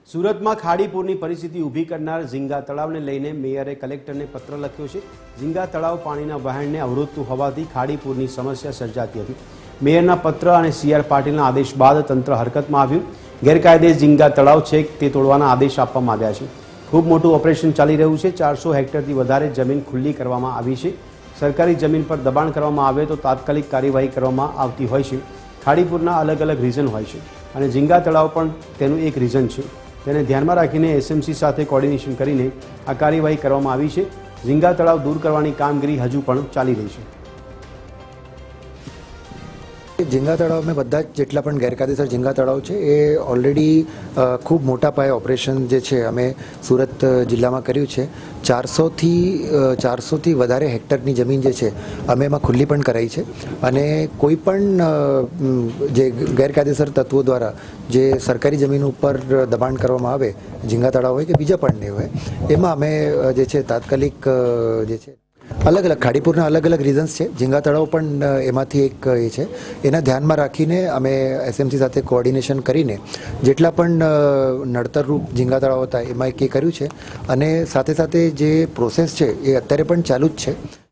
સુરતમાં ખાડીપુરની પરિસ્થિતિ ઊભી કરનાર ઝીંગા તળાવને લઈને મેયરે કલેક્ટરને પત્ર લખ્યો છે। ઝીંગા તળાવ પાણીના વહેણને અવરોધતું હોવાથી ખાડીપુરની સમસ્યા સર્જાતી હતી। મેયરના પત્ર અને સીઆર પાટીલના આદેશ બાદ તંત્ર હરકતમાં આવ્યું। ગેરકાયદે ઝીંગા તળાવ છે તે તોડવાના આદેશ આપવામાં આવ્યા છે। ખૂબ મોટું ઓપરેશન ચાલી રહ્યું છે। 400 હેક્ટરથી વધારે જમીન ખુલ્લી કરવામાં આવી છે। સરકારી જમીન પર દબાણ કરવામાં આવે તો તાત્કાલિક કાર્યવાહી કરવામાં આવતી હોય છે। ખાડીપુરના અલગ અલગ રીઝન હોય છે અને ઝીંગા તળાવ પણ તેનું એક રીઝન છે। તેને ધ્યાનમાં રાખીને એસએમસી સાથે કોર્ડિનેશન કરીને આ કાર્યવાહી કરવામાં આવી છે। ઝીંગા તળાવ દૂર કરવાની કામગીરી હજુ પણ ચાલી રહી છે। ઝીંગા તળાવ में બધા જેટલા પણ ગેરકાયદેસર ઝીંગા તળાવ છે એ ઓલરેડી ખૂબ મોટા પાયે ઓપરેશન જે છે અમે સુરત જિલ્લામાં કર્યું છે। 400થી વધારે હેક્ટરની જમીન જે છે અમે એમાં ખુલ્લી પણ કરાઈ છે અને કોઈ પણ જે ગેરકાયદેસર તત્વો દ્વારા જે સરકારી જમીન ઉપર દબાણ કરવામાં આવે, ઝીંગા તળાવ હોય કે બીજા પણ હોય, એમાં અમે જે છે તાત્કાલિક જે છે અલગ અલગ ખાડીપુરના અલગ અલગ રીઝન્સ છે। ઝીંગા તળાવ પણ એમાંથી એક એ છે। એના ધ્યાનમાં રાખીને અમે એસએમસી સાથે કોઓર્ડિનેશન કરીને જેટલા પણ નડતરરૂપ ઝીંગા તળાવ હતા એમાં એક એ કર્યું છે અને સાથે સાથે જે પ્રોસેસ છે એ અત્યારે પણ ચાલુ જ છે।